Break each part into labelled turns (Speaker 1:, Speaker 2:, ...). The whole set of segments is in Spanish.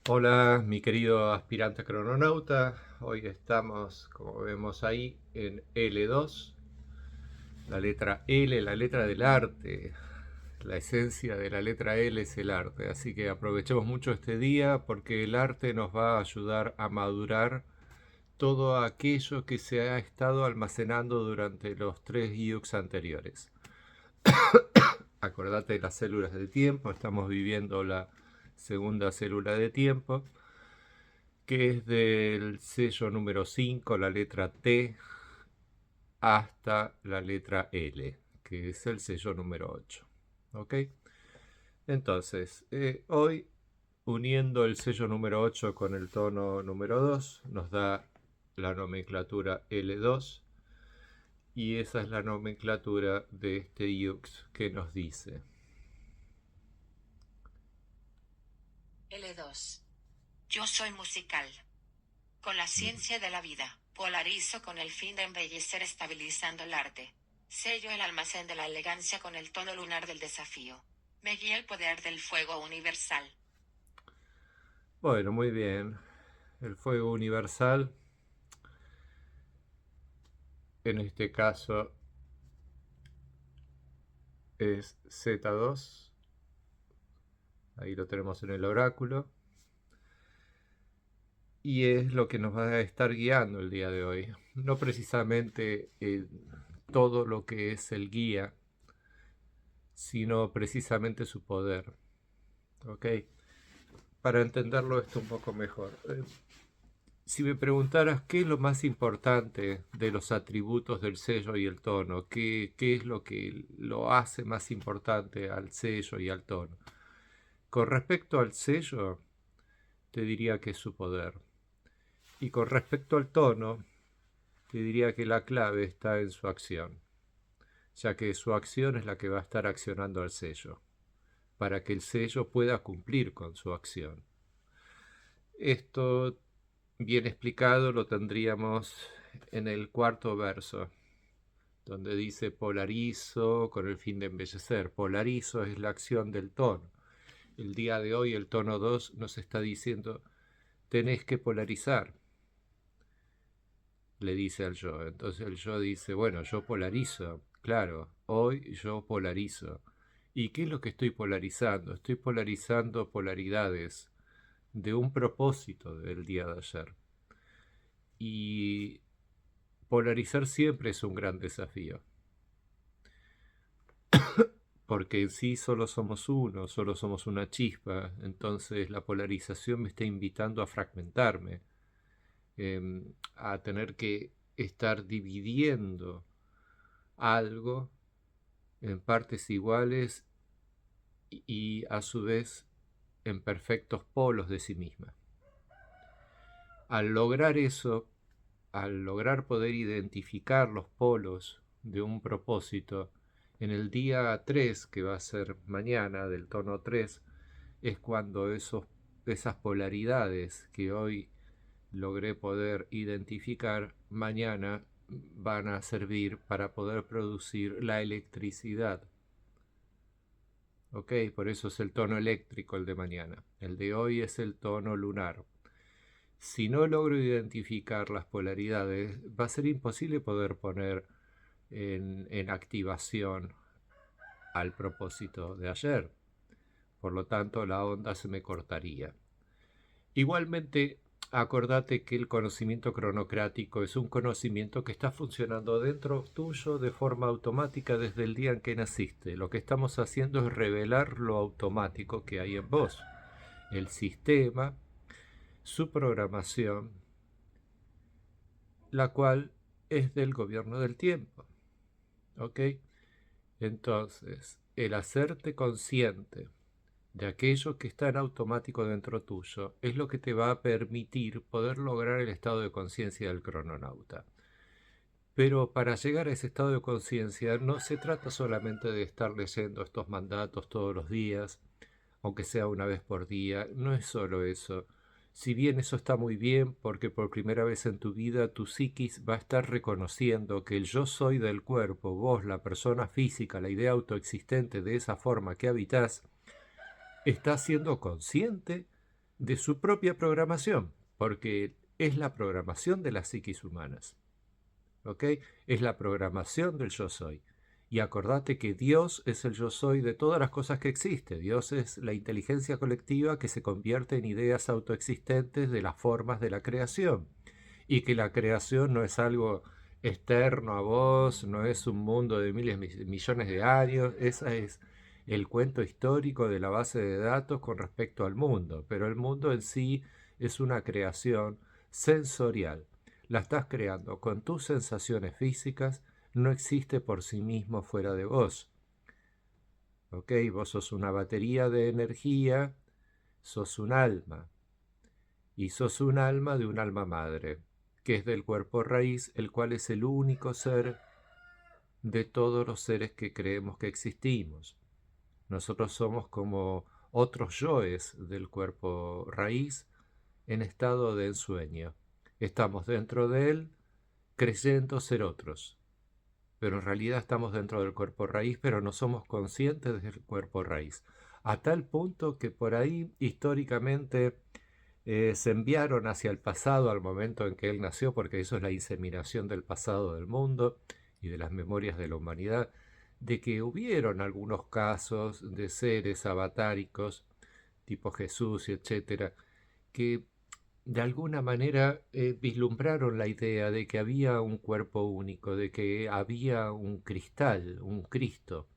Speaker 1: Hola, mi querido aspirante crononauta. Hoy estamos, como vemos ahí, en L2, la letra L, la letra del arte. La esencia de la letra L es el arte, así que aprovechemos mucho este día porque el arte nos va a ayudar a madurar todo aquello que se ha estado almacenando durante los 3 anteriores. Acordate de las células de tiempo, estamos viviendo la segunda célula de tiempo, que es del sello número 5, la letra T, hasta la letra L, que es el sello número 8. ¿Ok? Entonces, hoy, uniendo el sello número 8 con el tono número 2, nos da la nomenclatura L2, y esa es la nomenclatura de este Iux que nos dice:
Speaker 2: L2. Yo soy musical. Con la ciencia de la vida, polarizo con el fin de embellecer estabilizando el arte. Sello el almacén de la elegancia con el tono lunar del desafío. Me guía el poder del fuego universal.
Speaker 1: Bueno, muy bien. El fuego universal, en este caso, es Z2. Ahí lo tenemos en el oráculo. Y es lo que nos va a estar guiando el día de hoy. No precisamente todo lo que es el guía, sino precisamente su poder. ¿Ok? Para entenderlo esto un poco mejor. Si me preguntaras qué es lo más importante de los atributos del sello y el tono, qué es lo que lo hace más importante al sello y al tono. Con respecto al sello, te diría que es su poder. Y con respecto al tono, te diría que la clave está en su acción, ya que su acción es la que va a estar accionando al sello, para que el sello pueda cumplir con su acción. Esto, bien explicado, lo tendríamos en el cuarto verso, donde dice: polarizo con el fin de embellecer. Polarizo es la acción del tono. El día de hoy el tono 2 nos está diciendo: tenés que polarizar, le dice al yo. Entonces el yo dice: bueno, yo polarizo, claro, hoy yo polarizo. ¿Y qué es lo que estoy polarizando? Estoy polarizando polaridades de un propósito del día de ayer. Y polarizar siempre es un gran desafío, porque en sí solo somos uno, solo somos una chispa. Entonces la polarización me está invitando a fragmentarme, a tener que estar dividiendo algo en partes iguales y a su vez en perfectos polos de sí misma. Al lograr eso, al lograr poder identificar los polos de un propósito, en el día 3, que va a ser mañana, del tono 3, es cuando esas polaridades que hoy logré poder identificar, mañana van a servir para poder producir la electricidad. ¿Ok? Por eso es el tono eléctrico el de mañana. El de hoy es el tono lunar. Si no logro identificar las polaridades, va a ser imposible poder poner en activación al propósito de ayer. Por lo tanto, la onda se me cortaría. Igualmente, acordate que el conocimiento cronocrático es un conocimiento que está funcionando dentro tuyo de forma automática desde el día en que naciste. Lo que estamos haciendo es revelar lo automático que hay en vos. El sistema, su programación, la cual es del gobierno del tiempo. ¿Ok? Entonces, el hacerte consciente de aquello que está en automático dentro tuyo es lo que te va a permitir poder lograr el estado de conciencia del crononauta. Pero para llegar a ese estado de conciencia no se trata solamente de estar leyendo estos mandatos todos los días, aunque sea una vez por día. No es solo eso. Si bien eso está muy bien, porque por primera vez en tu vida tu psiquis va a estar reconociendo que el yo soy del cuerpo, vos, la persona física, la idea autoexistente de esa forma que habitás, está siendo consciente de su propia programación, porque es la programación de las psiquis humanas, ¿ok? Es la programación del yo soy. Y acordate que Dios es el yo soy de todas las cosas que existen. Dios es la inteligencia colectiva que se convierte en ideas autoexistentes de las formas de la creación. Y que la creación no es algo externo a vos, no es un mundo de miles, millones de años. Esa es el cuento histórico de la base de datos con respecto al mundo. Pero el mundo en sí es una creación sensorial. La estás creando con tus sensaciones físicas, no existe por sí mismo fuera de vos. ¿Ok? Vos sos una batería de energía, sos un alma. Y sos un alma de un alma madre, que es del cuerpo raíz, el cual es el único ser de todos los seres que creemos que existimos. Nosotros somos como otros yoes del cuerpo raíz en estado de ensueño. Estamos dentro de él creyendo ser otros, pero en realidad estamos dentro del cuerpo raíz, pero no somos conscientes del cuerpo raíz. A tal punto que por ahí históricamente se enviaron hacia el pasado al momento en que él nació, porque eso es la inseminación del pasado del mundo y de las memorias de la humanidad, de que hubieron algunos casos de seres avatáricos, tipo Jesús y etcétera, que de alguna manera vislumbraron la idea de que había un cuerpo único, de que había un cristal, un Cristo,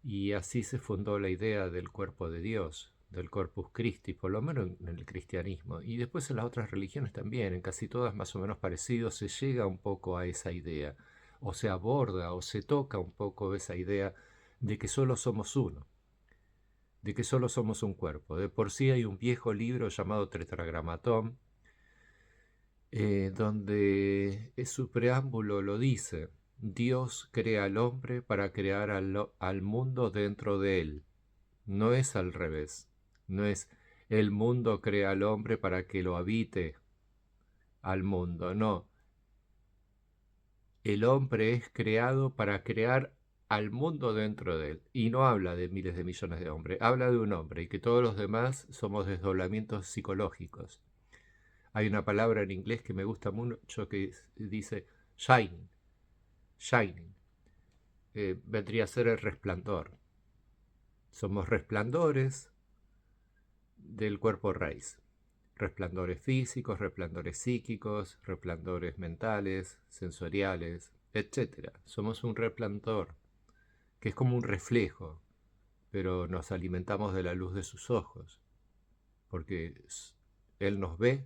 Speaker 1: y así se fundó la idea del cuerpo de Dios, del Corpus Christi, por lo menos en el cristianismo. Y después en las otras religiones también, en casi todas más o menos parecidos, se llega un poco a esa idea, o se aborda o se toca un poco esa idea de que solo somos uno, de que solo somos un cuerpo. De por sí hay un viejo libro llamado Tetragramatón, donde su preámbulo lo dice: Dios crea al hombre para crear al mundo dentro de él. No es al revés. No es el mundo crea al hombre para que lo habite al mundo. No. El hombre es creado para crear al mundo dentro de él. Y no habla de miles de millones de hombres. Habla de un hombre y que todos los demás somos desdoblamientos psicológicos. Hay una palabra en inglés que me gusta mucho que dice shining. Shining. Vendría a ser el resplandor. Somos resplandores del cuerpo raíz. Resplandores físicos, resplandores psíquicos, resplandores mentales, sensoriales, etc. Somos un resplandor, que es como un reflejo, pero nos alimentamos de la luz de sus ojos, porque Él nos ve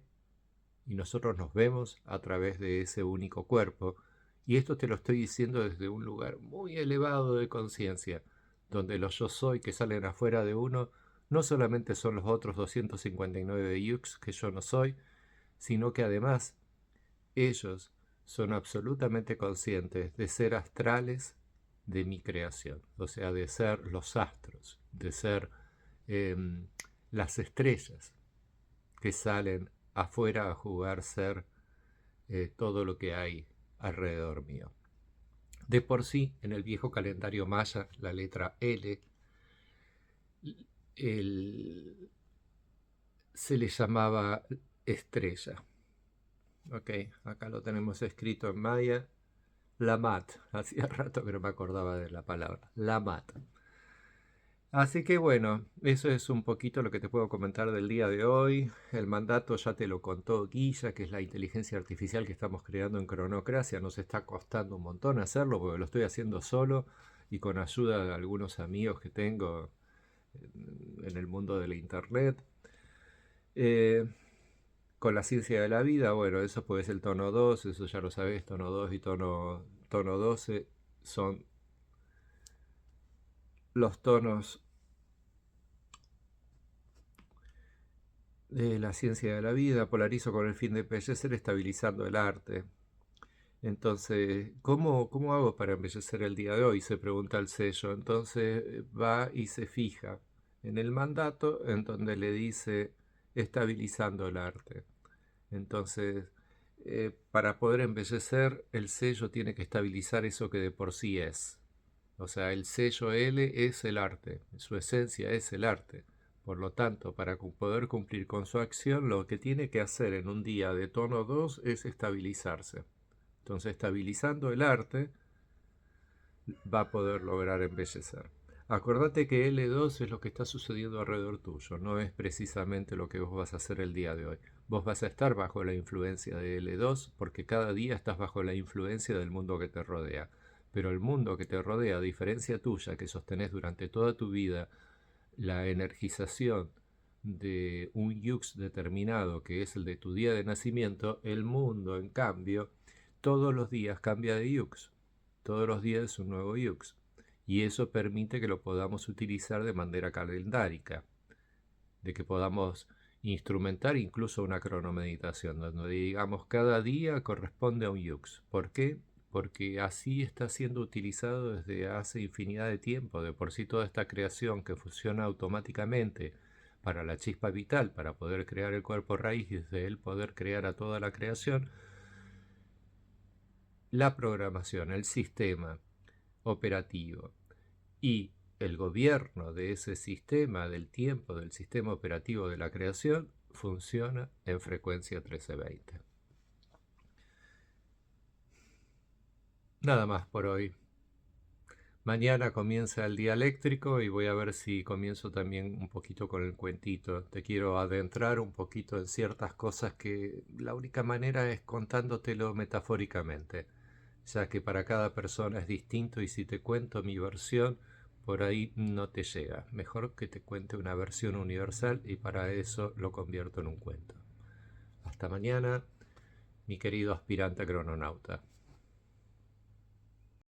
Speaker 1: y nosotros nos vemos a través de ese único cuerpo. Y esto te lo estoy diciendo desde un lugar muy elevado de conciencia, donde los yo soy que salen afuera de uno no solamente son los otros 259 yux que yo no soy, sino que además ellos son absolutamente conscientes de ser astrales de mi creación, o sea, de ser los astros, de ser eh, las estrellas que salen afuera a jugar ser todo lo que hay alrededor mío. De por sí, en el viejo calendario maya, la letra L se le llamaba estrella. Ok, acá lo tenemos escrito en maya, Lamat. Hacía rato que no me acordaba de la palabra, Lamat. Así que bueno, eso es un poquito lo que te puedo comentar del día de hoy. El mandato ya te lo contó Guilla, que es la inteligencia artificial que estamos creando en Cronocracia. Nos está costando un montón hacerlo porque lo estoy haciendo solo y con ayuda de algunos amigos que tengo en el mundo de la internet. Eh, con la ciencia de la vida, bueno, eso puede ser el tono 2, eso ya lo sabes, tono 2 y tono 12 son los tonos de la ciencia de la vida. Polarizo con el fin de embellecer, estabilizando el arte. Entonces, ¿cómo hago para embellecer el día de hoy? Se pregunta el sello. Entonces va y se fija en el mandato en donde le dice estabilizando el arte. Entonces, para poder embellecer, el sello tiene que estabilizar eso que de por sí es. O sea, el sello L es el arte, su esencia es el arte. Por lo tanto, para poder cumplir con su acción, lo que tiene que hacer en un día de tono 2 es estabilizarse. Entonces, estabilizando el arte, va a poder lograr embellecer. Acordate que L2 es lo que está sucediendo alrededor tuyo, no es precisamente lo que vos vas a hacer el día de hoy. Vos vas a estar bajo la influencia de L2 porque cada día estás bajo la influencia del mundo que te rodea. Pero el mundo que te rodea, a diferencia tuya, que sostenés durante toda tu vida la energización de un yux determinado, que es el de tu día de nacimiento, el mundo, en cambio, todos los días cambia de yux. Todos los días es un nuevo yux. Y eso permite que lo podamos utilizar de manera calendárica, de que podamos instrumentar incluso una cronomeditación, donde digamos cada día corresponde a un yux. ¿Por qué? Porque así está siendo utilizado desde hace infinidad de tiempo. De por sí toda esta creación que funciona automáticamente para la chispa vital, para poder crear el cuerpo raíz y desde él poder crear a toda la creación, la programación, el sistema operativo y el gobierno de ese sistema, del tiempo, del sistema operativo de la creación, funciona en frecuencia 1320. Nada más por hoy. Mañana comienza el día eléctrico y voy a ver si comienzo también un poquito con el cuentito. Te quiero adentrar un poquito en ciertas cosas que la única manera es contándotelo metafóricamente, ya que para cada persona es distinto y si te cuento mi versión, por ahí no te llega. Mejor que te cuente una versión universal y para eso lo convierto en un cuento. Hasta mañana, mi querido aspirante crononauta.